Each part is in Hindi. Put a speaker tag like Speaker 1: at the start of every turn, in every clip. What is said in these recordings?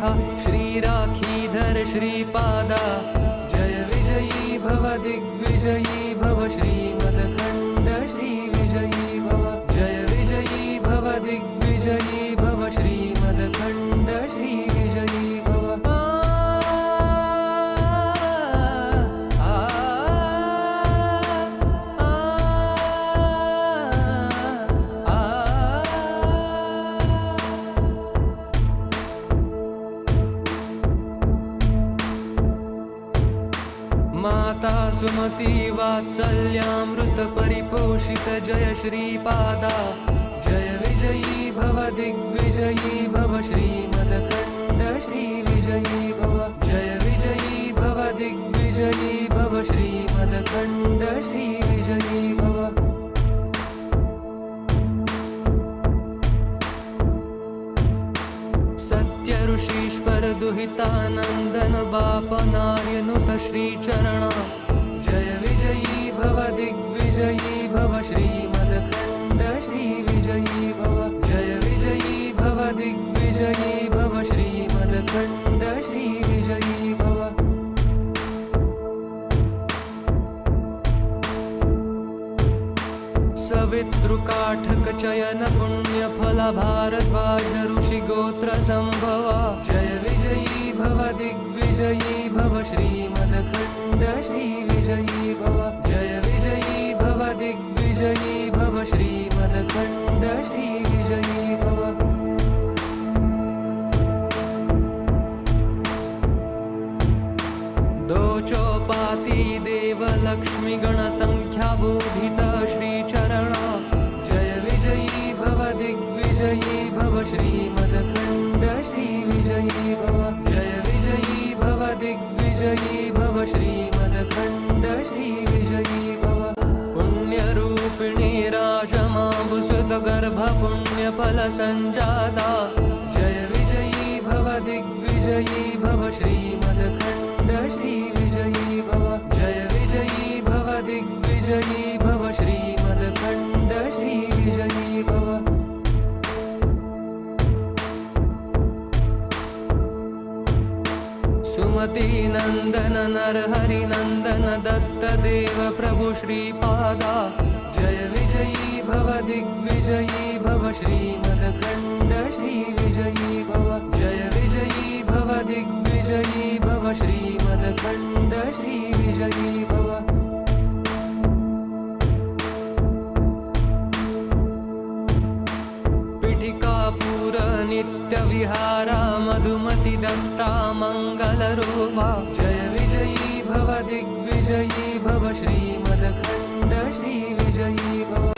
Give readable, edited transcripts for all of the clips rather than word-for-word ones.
Speaker 1: सुरेखा श्रीराखीधर श्रीपादा जय विजयी भव दिग्विजयी भव श्रीमदखण्ड श्रीविजयी भव जय विजयी भव दिग्विजयी भव श्रीमदखण्ड श्रीविजयी भव माता सुमति वात्सल्यामृत परिपोषित जय श्रीपादा जय विजयी भव दिग्विजयी भव श्रीमदखण्ड श्रीविजयी भव जय विजयी भव दिग्विजयी भव श्रीमदखण्ड श्रीविजयी भव सत्य ऋषीश्वर दुहितानंदन बापनार्यनुत श्रीचरणा जय विजयी भव दिग्विजयी भव श्रीमदखण्ड श्रीविजयी भव जय विजयी भव दिग्विजयी भव श्रीमदखण्ड श्रीविजयी भव सवितृकाठक चयन पुण्य फल भारद्वाज ऋषि गोत्र संभवा जय विजयी भव दिग्विजयी भव श्रीमदखण्ड श्रीविजयी भव जय विजयी भव दिग्विजयी भव श्रीमदखण्ड श्रीविजयी भव दो चौपाती देव लक्ष्मी गण संख्या बोधित श्रीचरणा जय विजयी भव दिग्विजयी भव श्रीमदखण्ड श्रीविजयी भव जय विजयी भव दिग्विजयी भव श्रीमदखण्ड श्रीविजयी भव पुण्यरूपिणी राजमाभुसुत गर्भ पुण्यफल संजाता जय विजयी भव दिग्विजयी भव श्रीमदखण्ड श्रीविजयी भव जय विजयी भव दिग्विजयी भव श्रीमदखण्ड श्रीविजयी भव सुमति नंदन नरहरि नंदन दत्त देव प्रभु श्रीपादा जय विजयी भव दिग्विजयी भव श्रीमदखण्ड श्रीविजयी भव जय विजयी भव दिग्विजयी भव श्रीमदखण्ड श्रीविजयी भव पिठिकापुर नित्य विहारा मधुमति दत्ता मंगल रूपा जय विजयी भव दिग्विजयी भव श्रीमदखण्ड श्रीविजयी भव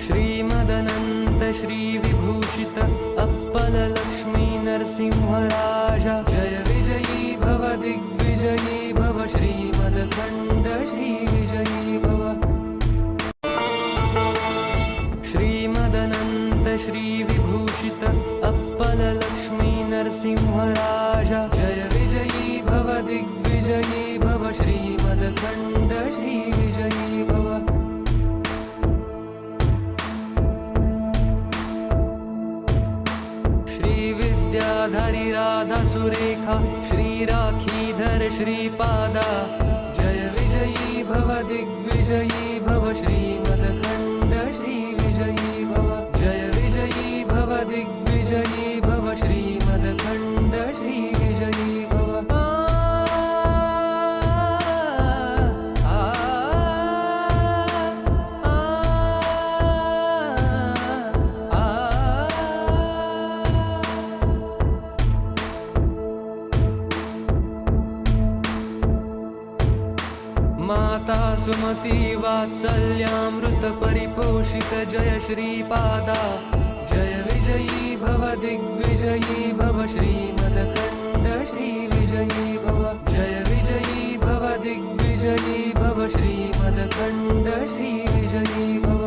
Speaker 1: श्रीमदनंत श्री विभूषित अप्पल लक्ष्मी नरसिंहराजा जय विजयी भव दिग्विजयी भव श्रीमदखण्ड श्रीविजयी भव श्रीमदनंत श्री विभूषित अप्पल लक्ष्मी नरसिंहराजा जय विजयी भव दिग्विजयी भव श्रीमदखण्ड श्रीविजयी भव विद्याधरी राधा सुरेखा श्रीराखीधर श्रीपादा जय विजयी भव दिग्विजयी भव श्रीमदखण्ड श्रीविजयी भव जय विजयी भव दिग्विजयी भव श्रीमदखण्ड श्रीविजयी भव माता सुमति वात्सल्यामृत परिपोषित जय श्रीपादा जय विजयी भव दिग्विजयी भव श्रीमदखण्ड श्रीविजयी भव जय विजयी भव दिग्विजयी भव श्रीमदखण्ड श्रीविजयी भव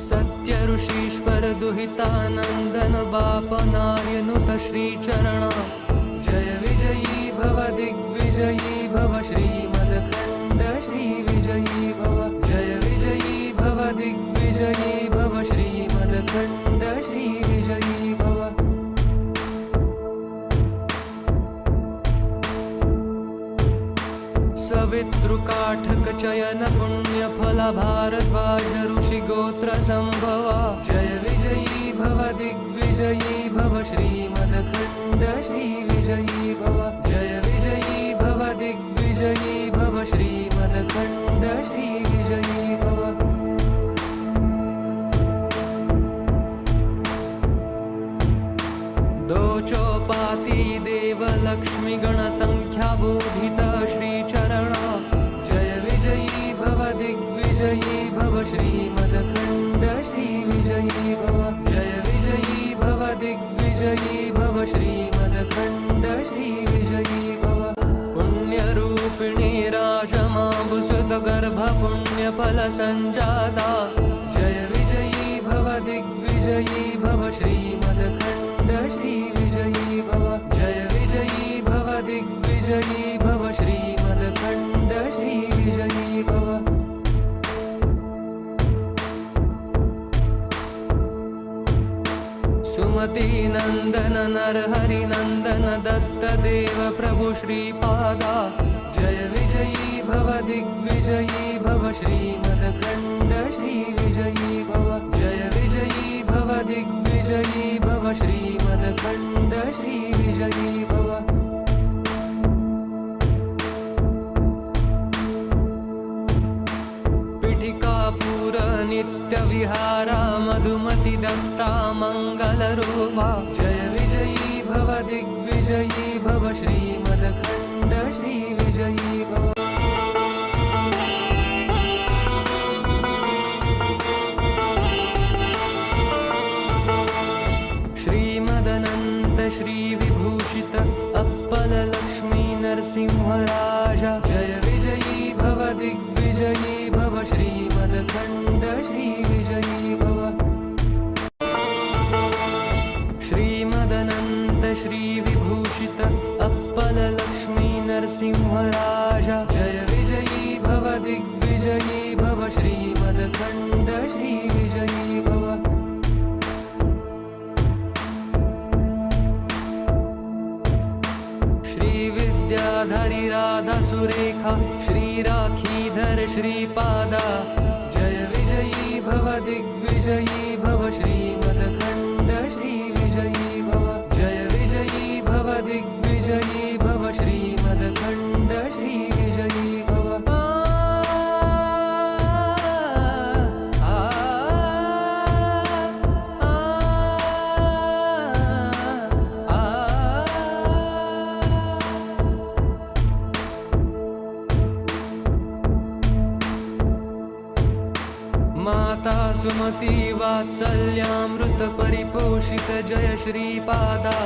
Speaker 1: सत्य ऋषीश्वर दुहितानंदन बापनार्यनुत श्रीचरणा जय विजयी भव दिग्विजयी भव श्रीमदखण्ड श्रीविजयी भव जय विजयी भव दिग्विजयी भव श्रीमदखण्ड श्रीविजयी भव सवितृकाठक चयन पुण्य फल भारद्वाज ऋषि गोत्र संभवा जय विजयी भव दिग्विजयी भव श्रीमदखण्ड श्रीविजयी भव जय विजयी भव दिग्विजयी भव श्रीमदखण्ड श्रीविजयी भव दो चौपाती देव लक्ष्मी गण संख्या बोधित श्री चरण जय विजयी भव दिग्विजयी भव श्रीमदखण्ड श्रीविजयी भव जय विजयी भव दिग्विजयी भव श्रीमदखण्ड श्रीविजयी भव पुण्यरूपिणी राजमाबुसुत गर्भ पुण्य फल संजाता जय विजयी भव दिग्विजयी भव श्रीमदखण्ड श्रीविजयी भव जय विजयी भव दिग्विजयी भव श्रीमदखण्ड श्रीविजयी भव सुमति नंदन नरहरि नंदन दत्त देव प्रभु श्रीपादा जय विजयी भव दिग्विजयी भव श्रीमदखण्ड श्रीविजयी भव जय विजयी भव दिग्विजयी भव श्रीमदखण्ड श्रीविजयी भव पीठिकापुर नित्य विहारा मधुमति दत्ता मंगल रूपा जय विजयी भव दिग्विजयी भव श्रीमदखण्ड श्रीविजयी भव श्रीमदनंत श्री विभूषित अप्पल लक्ष्मी नरसिंहराजा जय विजयी भव दिग्विजयी भव श्रीमदखण्ड श्रीविजयी भव श्रीमदनंत श्री विभूषित अप्पल लक्ष्मी नरसिंहराजा जय विजयी भव दिग्विजयी भव श्रीमदखण्ड श्रीविजयी भव विद्याधरी राधा सुरेखा श्री राखीधर श्रीपादा जय विजयी भव दिग्विजयी भव श्रीमदखण्ड श्रीविजयी भव जय विजयी भव दिग्विजयी भव श्रीमदखण्ड श्रीविजयी भव माता सुमति वात्सल्यामृत परिपोषित जय श्रीपादा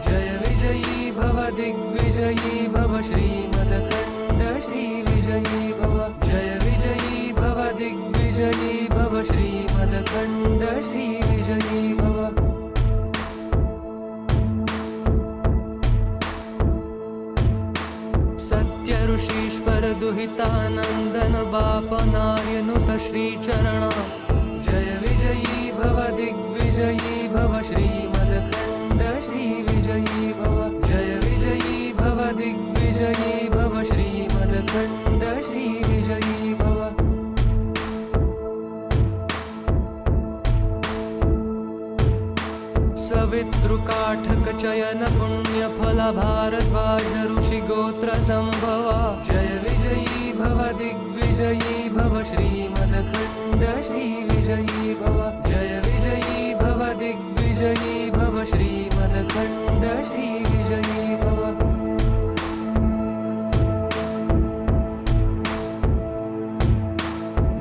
Speaker 1: जय विजयी भव दिग्विजयी भव श्रीमदखण्ड श्रीविजयी भव जय विजयी भव दिग्विजयी भव श्रीमदखण्ड श्रीविजयी भव सत्य ऋषीश्वर दुहितानंदन बापनार्यनुत श्रीचरण जय विजयी भव दिग्विजयी भव श्रीमदखण्ड श्रीविजयी भव जय विजयी भव दिग्विजयी भव श्रीमदखण्ड श्रीविजयी भव सवितृकाठक चयन पुण्य फल भारद्वाज ऋषि गोत्र संभवा जय विजयी भव दिग्विजयी भव श्रीमदखण्ड श्रीविजयी भव जय विजयी भव दिग्विजयी भव श्रीमदखण्ड श्रीविजयी भव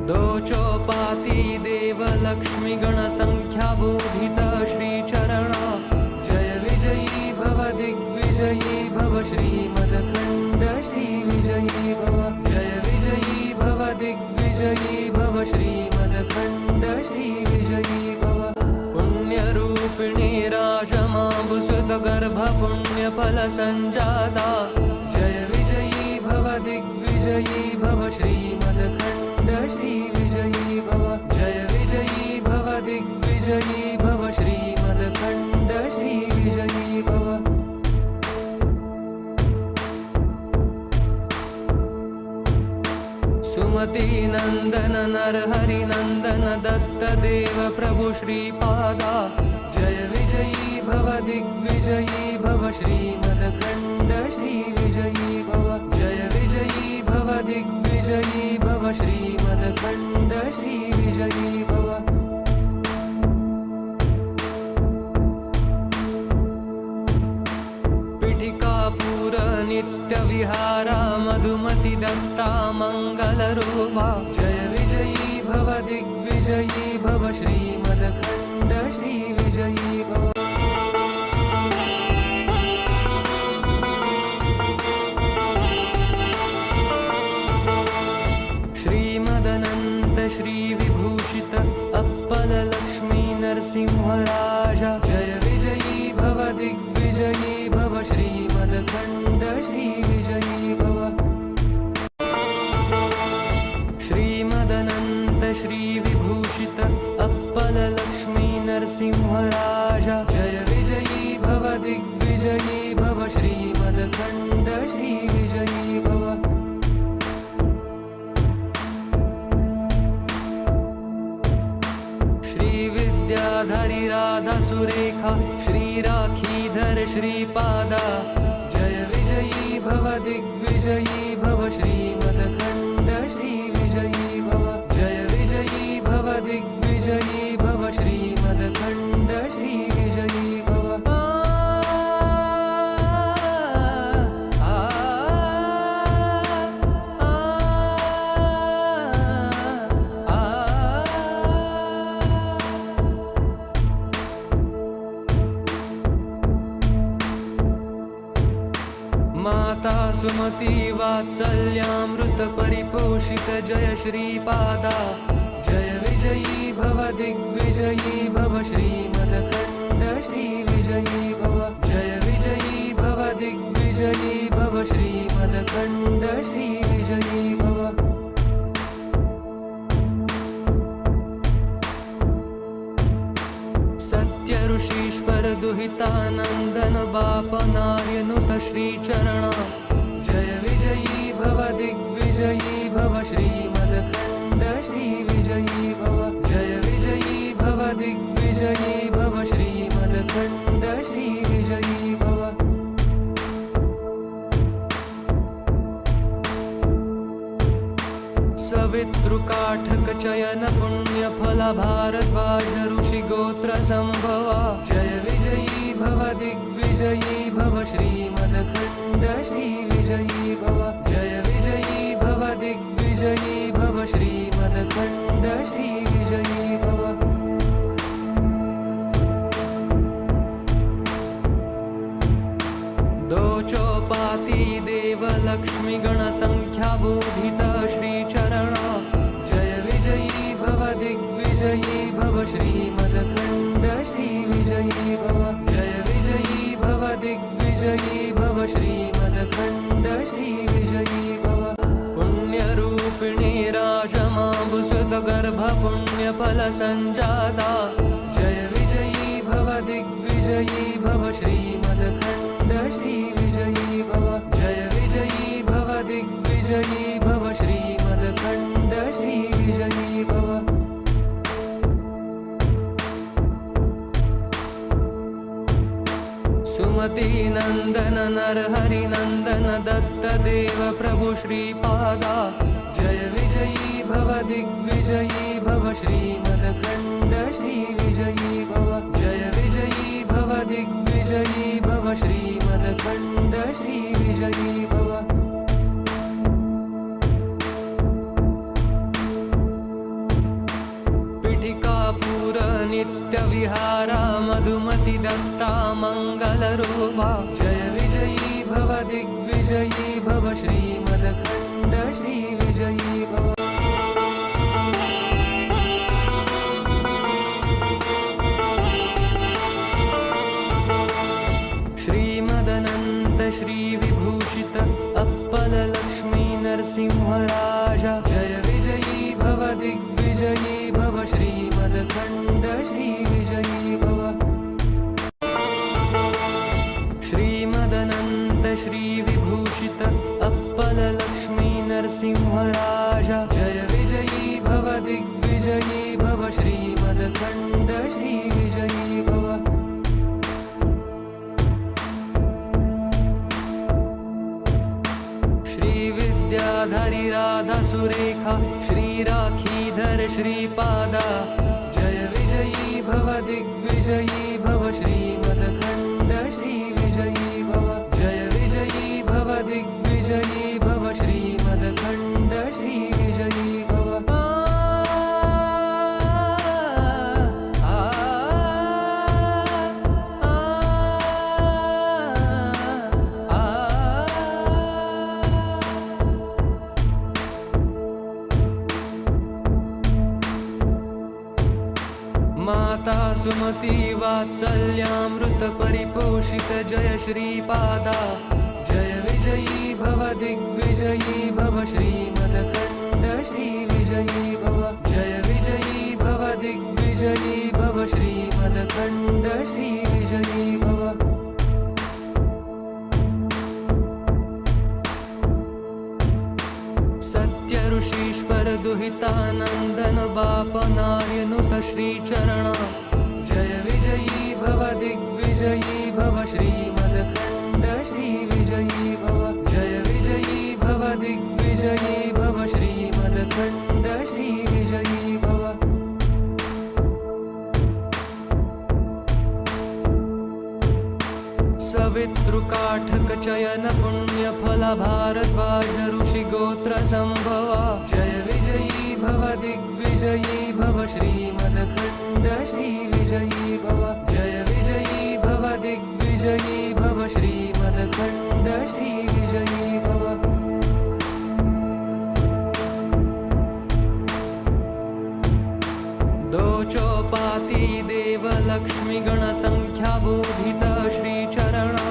Speaker 1: दो चौपाती देव लक्ष्मी गण संख्या बोधित श्री चरण जय विजयी भव दिग्विजयी भव श्रीमदखण्ड श्रीविजयी भव जय विजयी भव दिग्विजयी भव श्रीमदखण्ड श्रीविजयी भव पुण्यरूपिणी राजमाबुसुत गर्भ पुण्य फल संजाता सुमती नंदन नरहरि नंदन दत्त देव प्रभु श्रीपादा जय विजयी भव दिग्विजयी भव श्रीमदखंड श्री विजयी भव जय विजयी भव दिग्विजयी भव श्रीमदखंड श्री विजयी भव नित्य विहारा मधुमति दत्ता मंगल रूपा जय विजयी भव दिग्विजयी भव श्रीमदखंड श्री विजयी भव श्रीमदनंत श्री विभूषित अप्पल लक्ष्मी नरसिंहराजा जय विजयी भव दिग्विजयी भव श्रीमदखंड श्री विजयी भव श्रीमदनंत श्री विभूषित अप्पल लक्ष्मी नरसिंहराजा जय विजयी भव दिग्विजयी भव श्रीमदखंड श्री विजयी भव विद्याधरी राधा सुरेखा श्री राखीधर श्रीपादा जय विजयी भव दिग्विजयी भव श्रीमदखंड श्री विजयी भव जय विजयी भव दिग्विजयी भव श्रीमदखंड श्री विजयी भव माता सुमति वात्सल्यामृत परिपोषित जय श्रीपादा जय विजयी भव दिग्विजयी भव श्रीमदखंड श्री विजयी भव जय विजयी भव दिग्विजयी भव श्रीमदखंड श्री विजयी भव सत्य ऋषीश्वर दुहितानंदन बापनार्यनुत श्रीचरणा जय विजयी भव दिग्विजयी भव श्रीमदखंड श्री विजयी भव जय विजयी भव दिग्विजयी भव श्रीमदखंड श्री विजयी भव सवितृकाठक चयन पुण्य फल भारद्वाज ऋषि गोत्र संभवा जय विजयी भव दिग्विजयी भव श्रीमदखंड श्री विजयी भव जय विजयी भव दिग्विजयी भव श्रीमदखंड श्री विजयी भव दोचोपाती देव लक्ष्मी गण संख्या बोधित श्री चरणा जय विजयी भव दिग्विजयी भव श्रीमदखंड श्री विजयी भव जय विजयी भव दिग्विजयी भव श्रीमदखंड श्री विजयी भव पुण्य रूपिणी राजमाबुसुत गर्भ पुण्य फल संजाता जय विजयी भव दिग्विजयी भव श्रीमदखंड श्री विजयी भव जय विजयी भव दिग्विजयी भव श्रीमदखंड श्री विजयी भव सुमती नंदन नरहरि नंदन दत्त देव प्रभु श्रीपादा जय विजयी भव दिग्विजयी भव श्रीमदखंड श्री विजयी भव जय विजयी भव दिग्विजयी भव श्रीमदखंड श्री विजयी भव पीठिकापुर नित्य विहारा मधुमति दत्ता मंगल रूपा जय विजयी भव दिग्विजयी भव श्रीमदखंड श्री विजयी भव श्रीमदनंत श्री विभूषित अप्पल लक्ष्मी नरसिंहराजा जय विजयी भव दिग्विजयी भव श्रीमदखंड श्री विजयी भव श्रीमदनंत श्री विभूषित अप्पल लक्ष्मी नरसिंहराजा जय विजयी भव दिग्विजयी भव श्रीमदखण्ड श्रीविजयी भव श्रीविद्याधरी राधा सुरेखा श्रीराखीधर श्रीपादा जय विजयी भव दिग्विजयी भव श्रीमदखण्ड श्रीविजयी भव जय विजयी भव दिग्विजयी भव श्रीमदखण्ड श्रीविजयी भव माता सुमति वात्सल्यामृत परिपोषित जय श्रीपादा जय विजयी भव दिग्विजयी भव श्रीमदखण्ड श्रीविजयी भव जय विजयी भव दिग्विजयी भव श्रीमदखण्ड श्रीविजयी भव सत्य ऋषीश्वर दुहितानन्दन बापनार्यनुत श्रीचरणा जय विजयी भव दिग्विजयी भव श्रीमदखण्ड श्रीविजयी भव जय विजयी भव दिग्विजयी भव श्रीमदखण्ड श्रीविजयी भव सवितृकाठक चयन पुण्य फल भारद्वाज ऋषि गोत्र संभवा जय विजयी भव दिग्विजयी भव श्रीमदखण्ड श्रीविजयी भव जय विजयी भव दिग्विजयी भव श्रीमदखण्ड श्रीविजयी भव दोचोपाती देव लक्ष्मी गण संख्या बोधित श्रीचरणा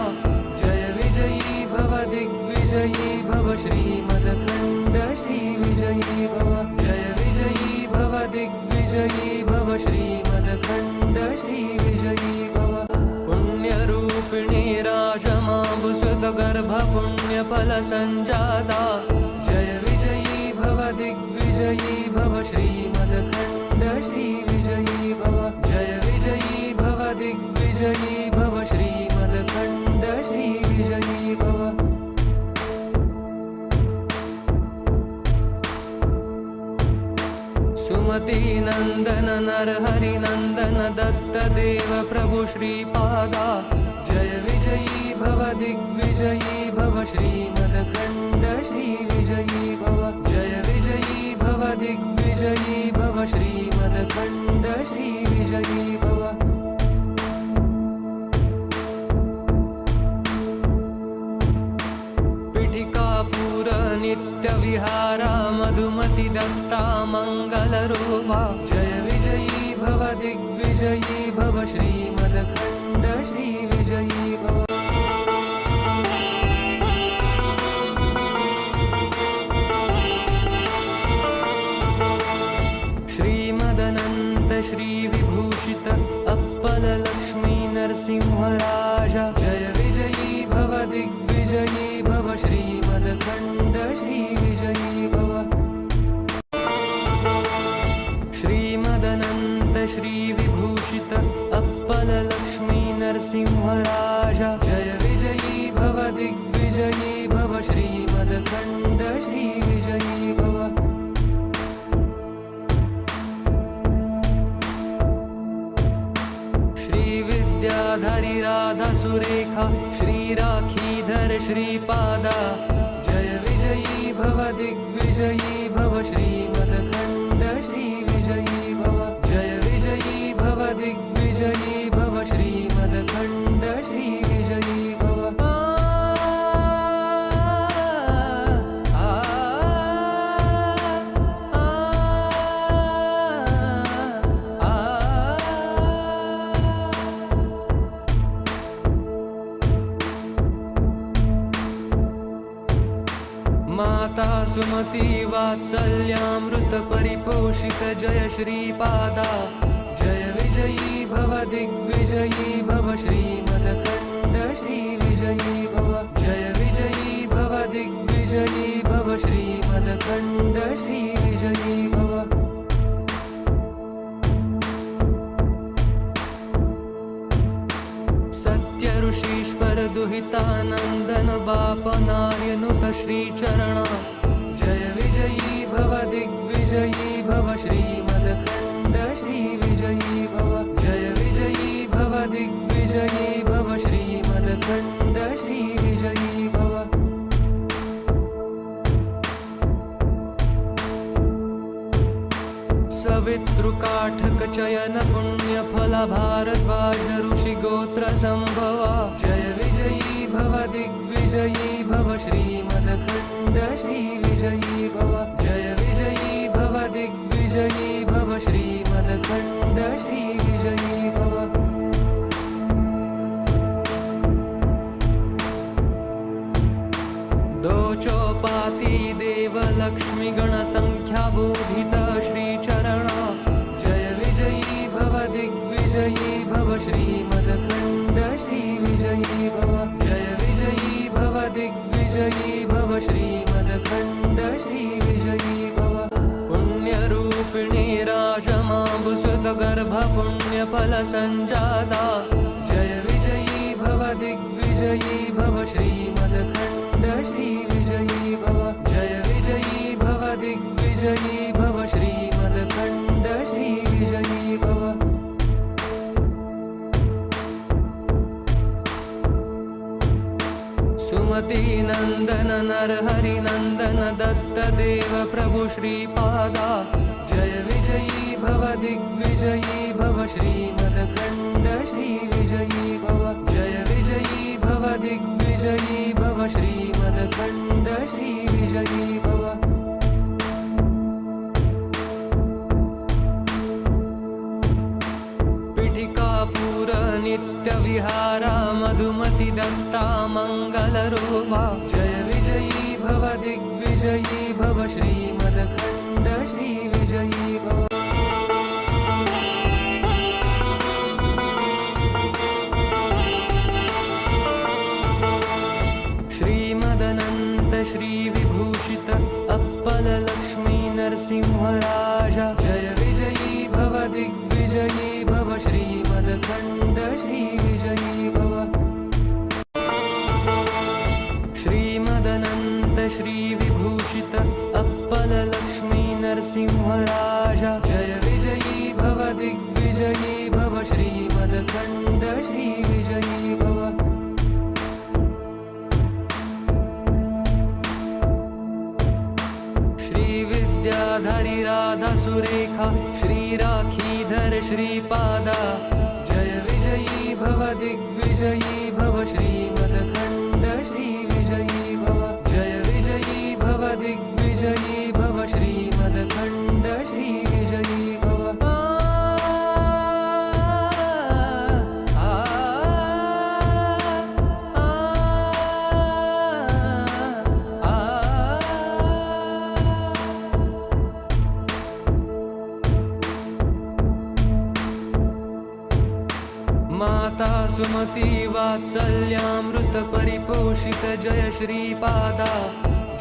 Speaker 1: जय विजयी भव दिग्विजयी भव श्रीमदखण्ड श्रीविजयी भव जय विजयी भव दिग्विजयी भव श्रीमदखण्ड श्रीविजयी भव पुण्यरूपिणी राजमाबुसुत गर्भ पुण्यफल संजाता जय विजयी भव दिग्विजयी भव श्रीमदखण्ड श्रीविजयी भव जय विजयी भव दिग्विजयी भव श्रीमदखण्ड श्रीविजयी भव सुमति नंदन नरहरि नंदन दत्त देव प्रभु श्रीपादा जय विजयी भव दिग्विजयी भव श्रीमदखण्ड श्रीविजयी भव जय विजयी भव दिग्विजयी भव श्रीमदखण्ड श्रीविजयी भव पीठिकापुर नित्य विहारा मधुमति दत्ता मंगलरूपा जय विजयी भव दिग्विजयी भव श्रीमदखण्ड श्रीविजयी भव श्रीमदनन्त श्रीविभूषित अप्पल लक्ष्मी नरसिंहराजा जय विजयी भव दिग्विजयी भव श्रीमदखण्ड श्रीविजयी भव श्रीमदनन्त श्रीविभूषित अप्पल लक्ष्मी नरसिंहराजा जय विजयी भव दिग्विजयी भव श्रीमदखण्ड श्रीविजयी भव श्रीविद्याधरी राधा सुरेखा श्रीराखीधर श्रीपादा जय विजयी भव दिग्विजयी भव श्रीमदखण्ड श्रीविजयी भव जय विजयी भव दिग्विजयी भव श्रीमदखण्ड श्रीविजयी भव माता सुमति वात्सल्यामृत परिपोषित जय श्रीपादा जय विजयी भव दिग्विजयी भव श्रीमदखण्ड श्रीविजयी भव जय विजयी भव दिग्विजयी भव श्रीमदखण्ड श्रीविजयी भव। सत्य ऋषीश्वर दुहितानन्दन बापनार्यनुत श्रीचरण जय विजयी भव दिग्विजयी भव श्रीमदखण्ड श्रीविजयी भव। जय विजयी भव दिग्विजयी भव श्रीमदखण्ड श्रीविजयी भव। सवितृकाठक चयन पुण्यफल भारद्वाज ऋषि गोत्र संभवा जय विजयी भव दिग्विजयी भव श्रीमदखण्ड श्रीविजयी भव। जय विजयी भव दिग्विजयी भव श्रीमदखण्ड श्रीविजयी भव। दोचोपाती देव लक्ष्मी गण संख्या बोधित श्रीचरण जय विजयी भव दिग्विजयी भव श्रीमदखण्ड श्रीविजयी भव। जय विजयी भव दिग्विजयी भव श्रीमदखण्ड श्रीविजयी भव। पुण्यरूपिणी राजमाबुसुत गर्भ पुण्यफल संजाता जय विजयी भव दिग्विजयी भव श्रीमदखण्ड श्रीविजयी भव। जय विजयी भव दिग्विजयी भव श्रीमदखण्ड श्रीविजयी भव। सुमति नंदन नरहरि नंदन दत्त देव प्रभु श्रीपादा जय विजयी भव दिग्विजयी भव श्रीमदखण्ड श्रीविजयी भव। जय विजयी भव दिग्विजयी भव श्रीमदखण्ड श्रीविजयी भव। पीठिकापुर नित्य विहारा मधुमति दत्ता मंगलरूपा जय विजयी भव दिग्विजयी भव श्रीमदखण्ड श्रीविजयी भव। श्रीमदनन्त श्रीविभूषित अप्पल लक्ष्मी नरसिंहराजा जय विजयी भव दिग्विजयी भव श्रीमदखण्ड श्रीविजयी भव। श्रीमदनन्त श्रीविभूषित अप्पल लक्ष्मी नरसिंहराजा जय विजयी भव दिग्विजयी भव श्रीमदखण्ड श्रीविजयी भव। श्रीविद्याधरी राधा सुरेखा श्रीराखीधर श्रीपादा जय विजयी भव दिग्विजयी भव श्रीमदखण्ड श्रीविजयी भव। जय विजयी भव दिग्विजयी भव श्रीमदखण्ड श्रीविजयी भव। माता सुमति वात्सल्यामृत परिपोषित जय श्रीपादा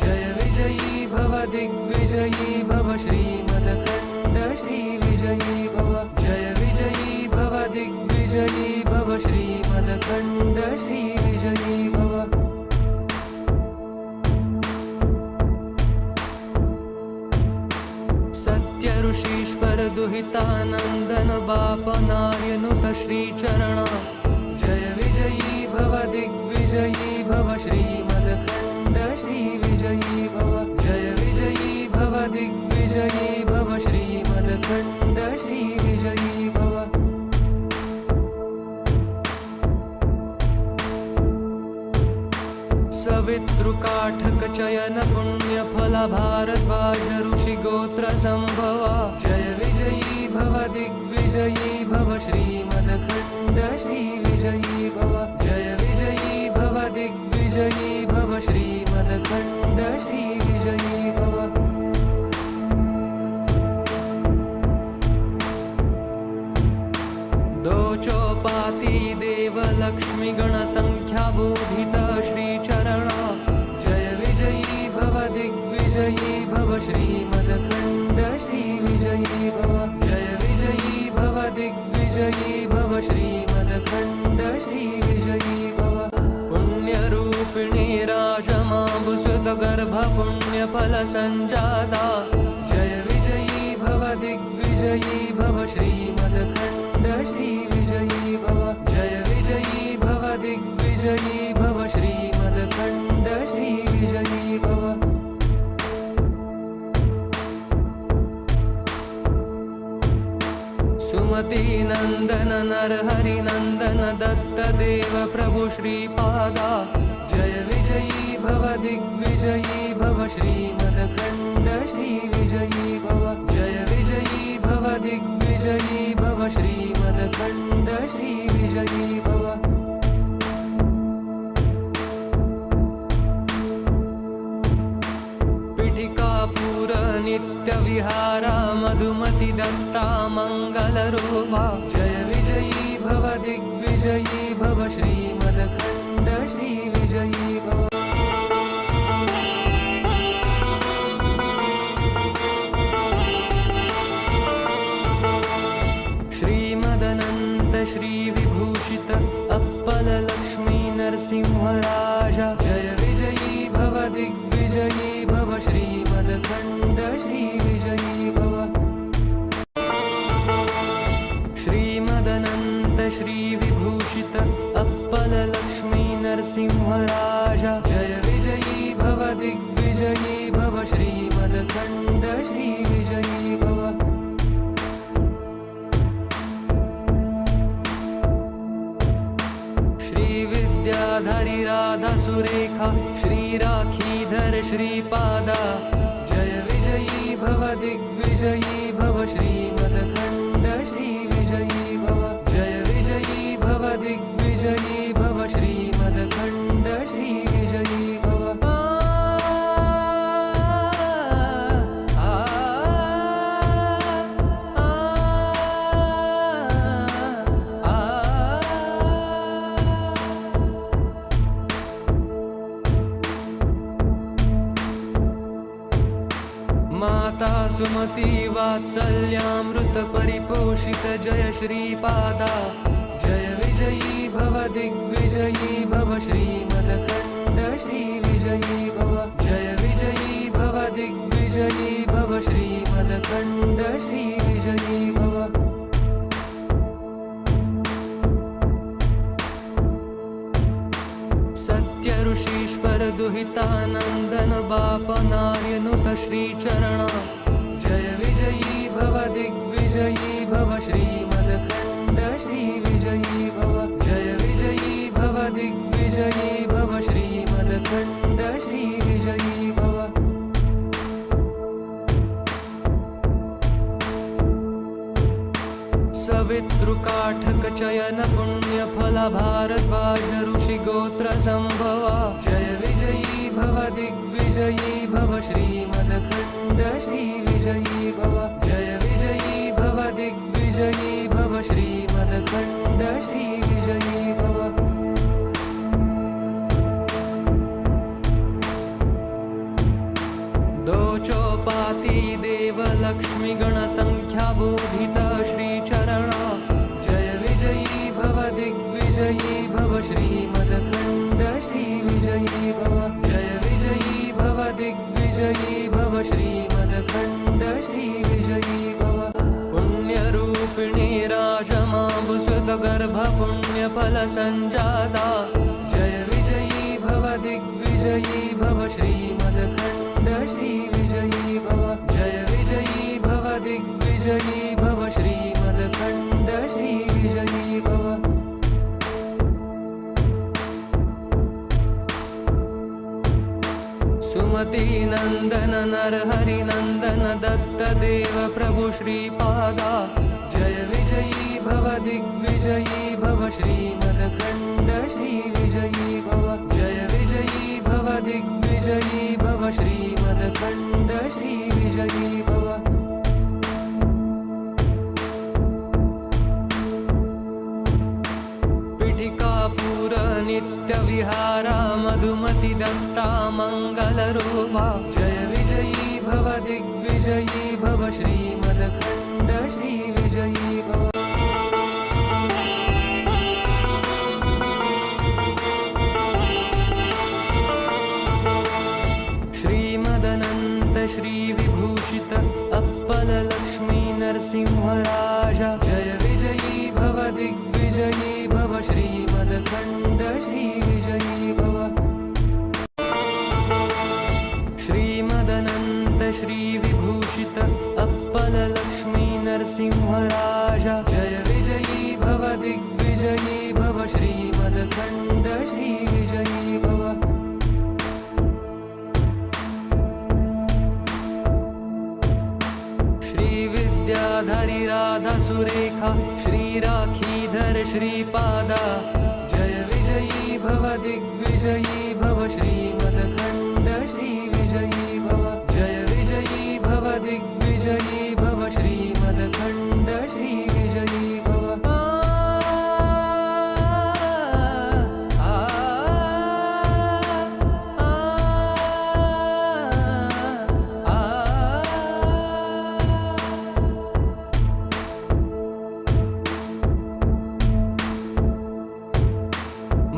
Speaker 1: जय विजयी भव दिग्विजयी भव श्रीमदखण्ड श्रीविजयी भव। जय विजयी भव दिग्विजयी भव श्रीमदखण्ड श्रीविजयी भव। सत्य ऋषीश्वर दुहितानन्दन बापनार्यनुत श्रीचरण जय विजयी भव दिग्विजयी भव श्रीमदखण्ड श्रीविजयी भव। जय विजयी भव दिग्विजयी भव श्रीमदखण्ड श्रीविजयी भव। सवितृकाठक चयन पुण्यफल भारद्वाज ऋषि गोत्र संभवा जय विजयी भव दिग्विजयी भव श्रीमदखण्ड श्रीविजयी भव। जय विजयी भव दिग्विजयी भव श्रीमदखण्ड श्रीविजयी भव। दोचोपाती देव लक्ष्मी गण संख्या बोधित श्रीचरण जय विजयी भव दिग्विजयी दिग्विजयी भव श्रीमदखण्ड श्रीविजयी भव जय विजयी भव दिग्विजयी भव श्रीमदखण्ड श्रीविजयी भव पुण्यरूपिणी राजमाबुसुत गर्भ पुण्यफल संजाता जय विजयी भव दिग्विजयी भव श्रीमदखण्ड श्रीविजयी भव जय विजयी भव दिग्विजयी भव श्रीमदखण्ड श्रीविजयी भव सुमति नंदन नरहरि नंदन दत्त देव प्रभु श्रीपादा जय विजयी भव दिग्विजयी भव श्रीमदखण्ड श्रीविजयी भव जय विजयी भव दिग्विजयी भव श्रीमदखण्ड श्रीविजयी भव पीठिकापुर नित्य विहारा मधुमति दत्ता मंगल रूपा जय विजयी भव दिग्विजयी भव श्रीमदखण्ड श्रीविजयी भव श्रीमदनंत श्री विभूषित अप्पल लक्ष्मी नरसिंहराजा जय विजयी भव दिग्विजयी भव श्रीमदखण्ड श्रीविजयी भव श्रीमदनंत श्री विभूषित अप्पल लक्ष्मी नरसिंहराजा जय विजयी भव दिग्विजयी भव श्रीमदखण्ड श्रीविजयी भव विद्याधरी राधा सुरेखा श्री राखीधर श्रीपादा जय विजयी भव दिग्विजयी भव श्रीमदखण्ड श्रीविजयी भव जय विजयी भव दिग्विजयी भव श्रीमदखण्ड श्रीविजयी भव माता सुमति वात्सल्यामृत परिपोषित जय श्रीपादा जय विजयी भव दिग्विजयी भव श्रीमदखण्ड श्रीविजयी भव जय विजयी भव दिग्विजयी भव श्रीमदखण्ड श्रीविजयी भव सत्य ऋषीश्वर दुहितानंदन बापनार्यनुत श्रीचरण जय विजयी भव दिग्विजयी भव श्रीमदखण्ड श्रीविजयी भव जय विजयी भव दिग्विजयी भव श्रीमदखण्ड श्रीविजयी भव सवितृकाठक चयन पुण्यफल भारद्वाज ऋषि गोत्र संभवा जय विजयी भव दिग्विजयी भव श्रीमदखण्ड श्रीविजयी भव जय विजयी भव दिग्विजयी भव श्रीमदखण्ड श्रीविजयी भव दो चौपाती देव लक्ष्मी गण संख्या बोधित श्रीचरण जय विजयी भव दिग्विजयी भव श्रीमदखण्ड श्रीविजयी भव जय विजयी भव दिग्विजयी भव श्रीमदखण्ड श्रीविजयी भव पुण्यरूपिणी राजमाबुसुत गर्भ पुण्यफल संजाता जय विजयी भव दिग्विजयी भव श्रीमदखण्ड श्रीविजयी भव जय विजयी भव दिग्विजयी भव श्रीमदखण्ड श्रीविजयी भव सुमति नंदन नरहरि नंदन दत्त देव प्रभु श्रीपादा जय विजयी भव दिग्विजयी भव श्रीमदखण्ड श्रीविजयी भव जय विजयी भव दिग्विजयी भव श्रीमदखण्ड श्रीविजयी भव पीठिकापुर नित्य विहारा मधुमति दत्ता मंगल रूपा जय विजयी भव दिग्विजयी भव श्रीमदखण्ड श्रीविजयी भव श्रीमदनन्त श्रीविभूषित अप्पल लक्ष्मी नरसिंहराजा जय विजयी भव दिग्विजयी भव श्रीमदखण्ड श्रीविजयी भव श्रीमदनन्त श्रीविभूषित अप्पल लक्ष्मी नरसिंहराजा जय विजयी भव दिग्विजयी भव श्रीमदखण्ड श्रीविजयी भव श्रीविद्याधरी राधा सुरेखा श्रीराखीधर श्रीपादा जय विजयी भव दिग्विजयी भव श्रीमदखण्ड श्रीविजयी भव जय विजयी भव दिग्विजयी भव श्रीमदखण्ड श्रीविजयी भव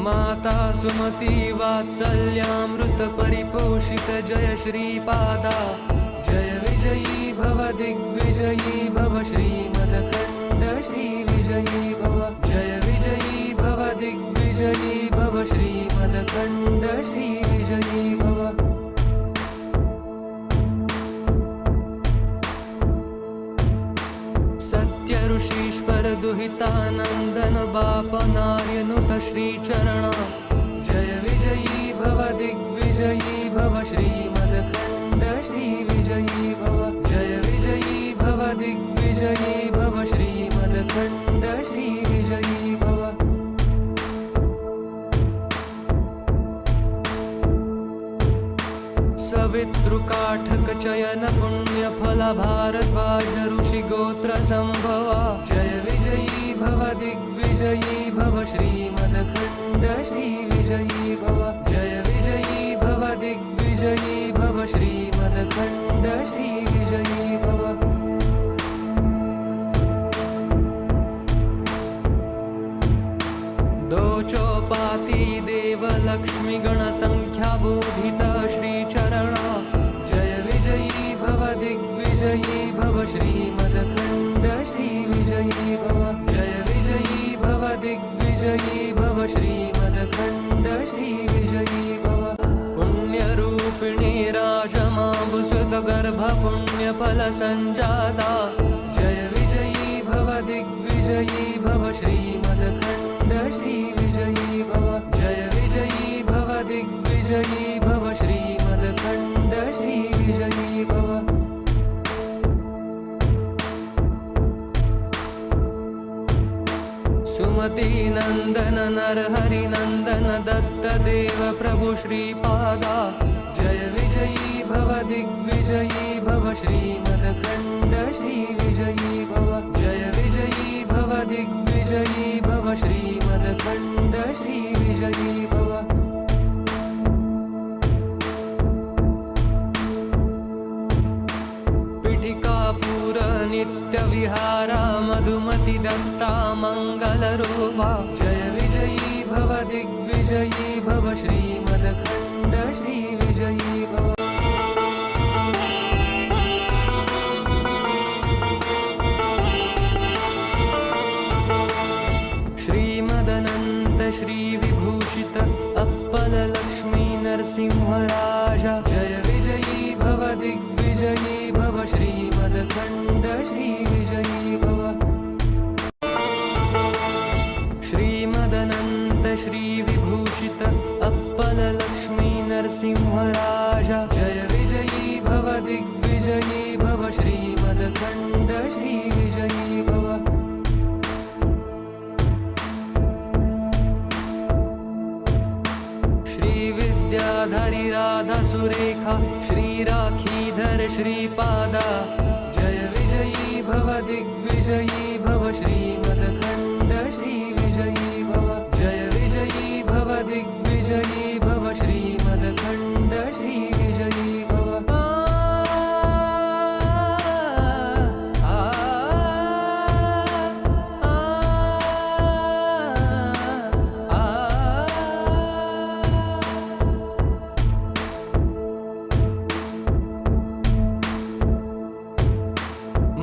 Speaker 1: माता सुमति वात्सल्यामृत परिपोषित जय श्रीपादा जय विजयी भव दिग्विजयी भव श्रीमदखण्ड श्रीविजयी भव जय विजयी भव दिग्विजयी भव श्रीमदखण्ड श्रीविजयी भव सत्य ऋषीश्वर दुहितानन्दन बापनार्यनुत श्रीचरणा जय विजयी भव दिग्विजयी भव श्रीमदखण्ड श्रीविजयी भव जय विजयी भव दिग्विजयी भव श्रीमदखण्ड श्रीविजयी भव सवितृकाठक चयन पुण्य फल भारद्वाज ऋषि गोत्र संभवा जय विजयी भव दिग्विजयी भव श्रीमदखण्ड श्रीविजयी भव जय विजयी भव दिग्विजयी भव श्रीमदखण्ड श्रीविजयी भव दोचोपाती देव लक्ष्मी गण संख्या बोधित श्रीचरणा जय विजयी भव दिग्विजयी भव श्रीमदखण्ड श्रीविजयी भव जय विजयी भव दिग्विजयी भव श्रीमदखण्ड श्रीविजयी भव पुण्यरूपिणी राजमाबुसुत गर्भ पुण्यफल संजाता जय विजयी भव दिग्विजयी भव श्रीमदखण्ड श्रीविजयी भव जय विजयी भव दिग्विजयी भव श्रीमदखण्ड श्रीविजयी भव सुमति नंदन नरहरि नंदन दत्त देव प्रभु श्रीपादा जय विजयी भव दिग्विजयी भव श्रीमदखण्ड श्रीविजयी भव जय विजयी भव दिग्विजयी भव श्रीमदखण्ड श्रीविजयी भव पीठिकापुर नित्य विहारा मधुमति दत्ता मंगल रूपा जय विजयी भव दिग्विजयी भव श्रीमदखण्ड श्रीविजयी भव श्रीमदनन्त श्रीविभूषित अप्पल लक्ष्मी नरसिंहराजा जय विजयी भव दिग्विजयी भव श्रीमदखण्ड श्रीविजयी भव श्रीमदनन्त श्रीविभूषित अप्पल लक्ष्मी नरसिंहराजा जय विजयी भव दिग्विजयी भव श्रीमदखण्ड श्रीविजयी भव श्रीविद्याधरी राधा सुरेखा श्रीराखीधर श्रीपादा जय विजयी भव दिग्विजयी भव श्रीमदखण्ड श्रीविजयी भव जय विजयी भव दिग्विजयी भव श्रीमदखण्ड श्रीविजयी भव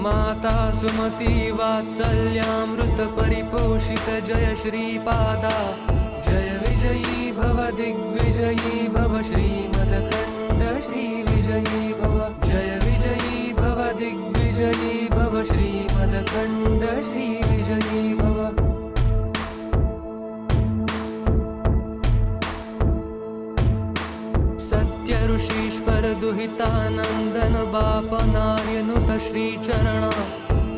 Speaker 1: माता सुमती वात्सल्यामृत परिपोषित जय श्रीपादा जय विजयी भव दिग्विजयी भव श्रीमदखण्ड श्री विजयी भव जय विजयी भव दिग्विजयी भव श्रीमदखण्ड श्री विजयी भव सत्य ऋषीश्वर दुहितानंदन बापनार्यनुत श्रीचरणा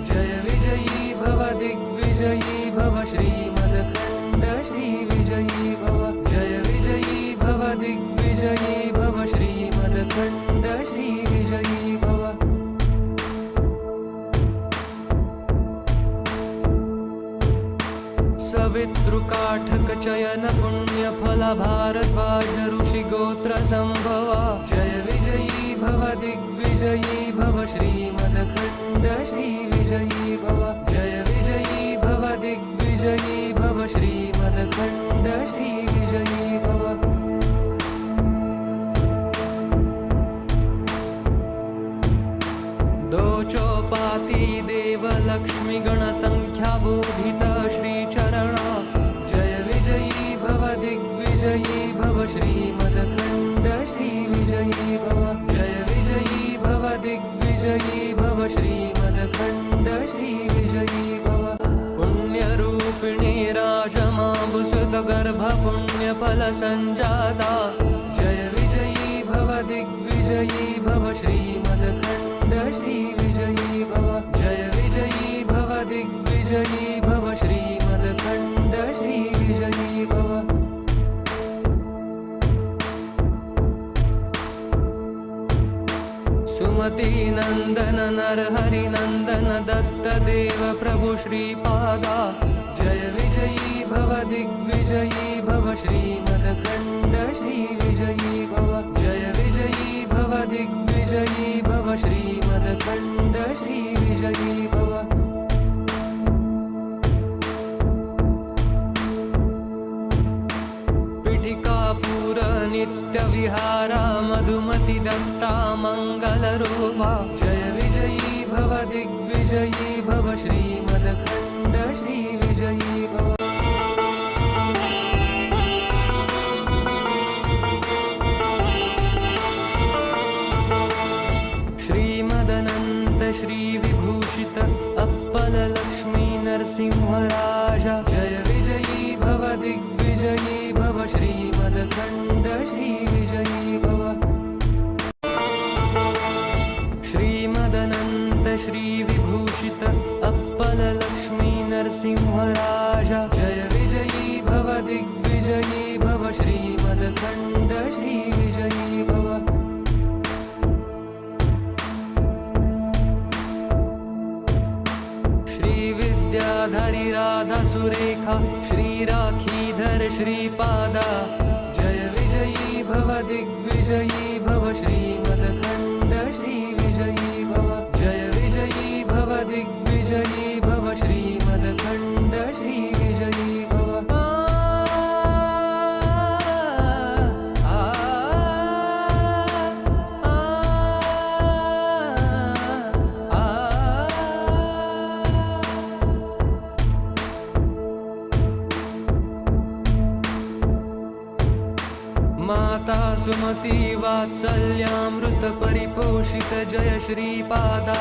Speaker 1: जय विजयी भव दिग्विजयी भव श्रीमदखण्ड श्री विजयी भव जय विजयी भव दिग्विजयी भव श्रीमदखण्ड श्री विजयी भव सवितृकाठक चयन पुण्य फल भारद्वाज ऋषि गोत्र संभवा जय विजयी भव दिग्विजयी भव श्रीमदखण्ड श्री विजयी भव जय विजयी भव दिग्विजयी भव श्रीमदखण्ड श्री विजयी भव दोचोपाती देव लक्ष्मी गण संख्या बोधित श्रीचरणा जय विजयी भव दिग्विजयी भव श्रीमदखण्ड श्री विजयी भव जय विजयी भव दिग्विजयी भव श्रीमदखण्ड श्री विजयी भव पुण्यरूपिणी राजमाबुसुत गर्भ पुण्य फल संजाता जय विजयी भव दिग्विजयी भव श्रीमदखण्ड श्री विजयी भव जय विजयी भव दिग्विजयी भव श्रीमदखण्ड श्री विजयी भव सुमति नंदन नरहरि नंदन दत्त देव प्रभु श्रीपादा जय विजयी भव दिग्विजयी भव श्रीमदखण्ड श्री विजयी भव जय विजयी भव दिग्विजयी भव श्रीमदखण्ड श्री विजयी भव पीठिकापुर नित्य विहारा मधुमति दत्ता मंगल रूपा जय विजयी भव दिग्विजयी भव श्रीमदखण्ड श्री विजयी भव श्रीमदनंत श्री विभूषित अप्पल लक्ष्मी नरसिंहराजा जय विजयी भव दिग्विजयी भव श्रीमदखण्ड श्री विजयी भव श्रीमदनंत श्री विभूषित अप्पल लक्ष्मी नरसिंहराजा जय विजयी भव दिग्विजयी भव श्रीमदखण्ड श्री विजयी भव विद्याधरी राधा सुरेखा श्री राखीधर श्रीपादा जय विजयी भव दिग्विजयी भव श्रीमदखण्ड श्री विजयी भव जय विजयी भव दिग्विजयी भव श्रीमदखण्ड श्री विजयी भव माता सुमती वात्सल्यामृत परिपोषित जय श्रीपादा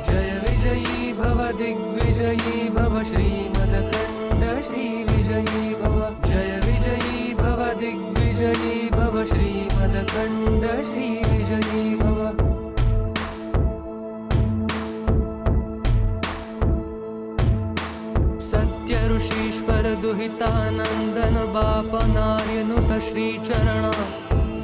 Speaker 1: जय विजयी भव दिग्विजयी भव श्रीमदखण्ड श्री विजयी भव जय विजयी भव दिग्विजयी भव श्रीमदखण्ड श्री विजयी भव सत्य ऋषीश्वर दुहितानंदन बापनार्यनुत श्रीचरणा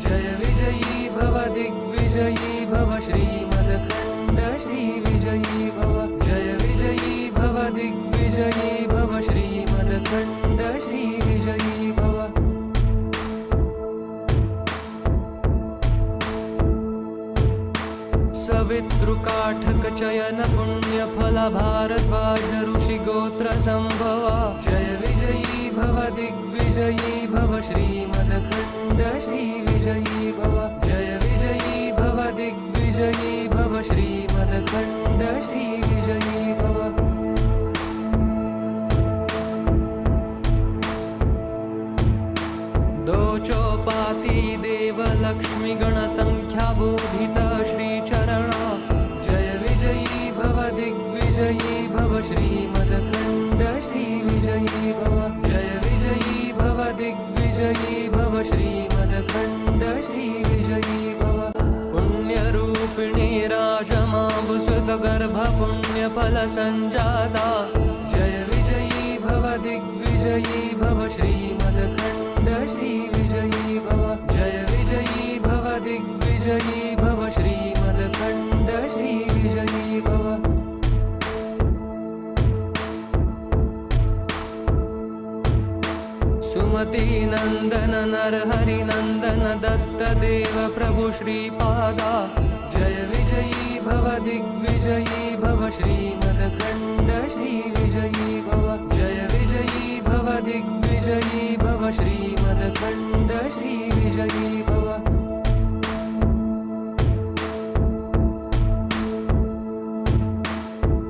Speaker 1: जय विजयी भव दिग्विजयी भव श्रीमदखण्ड श्री विजयी भव जय विजयी भव दिग्विजयी भव श्रीमदखण्ड श्री विजयी भव सवितृकाठक चयन पुण्य फल भारद्वाज ऋषि गोत्र संभवा जय विजयी भव दिग्विजयी भव श्रीमदखण्ड श्री विजयी भव जय विजयी भव दिग्विजयी भव श्रीमदखण्ड श्री श्रीमदखण्ड श्रीविजयी भव जय विजयी भव दिग्विजयी भव श्रीमदखण्ड श्रीविजयी भव पुण्यरूपिणी राजमाभुसुतगर्भ पुण्यफलसञ्जाता जय विजयी भव दिग्विजयी भव श्रीमदखण्ड श्रीविजयी भव जय विजयी भव दिग्विजयी भव श्रीमदखण्ड श्रीविजयी भव सुमति नंदन नरहरि नंदन दत्त देव प्रभु श्रीपादा जय विजयी भव दिग्विजयी भव श्रीमदखण्ड श्रीविजयी भव जय विजयी भव दिग्विजयी भव श्रीमदखण्ड श्रीविजयी भव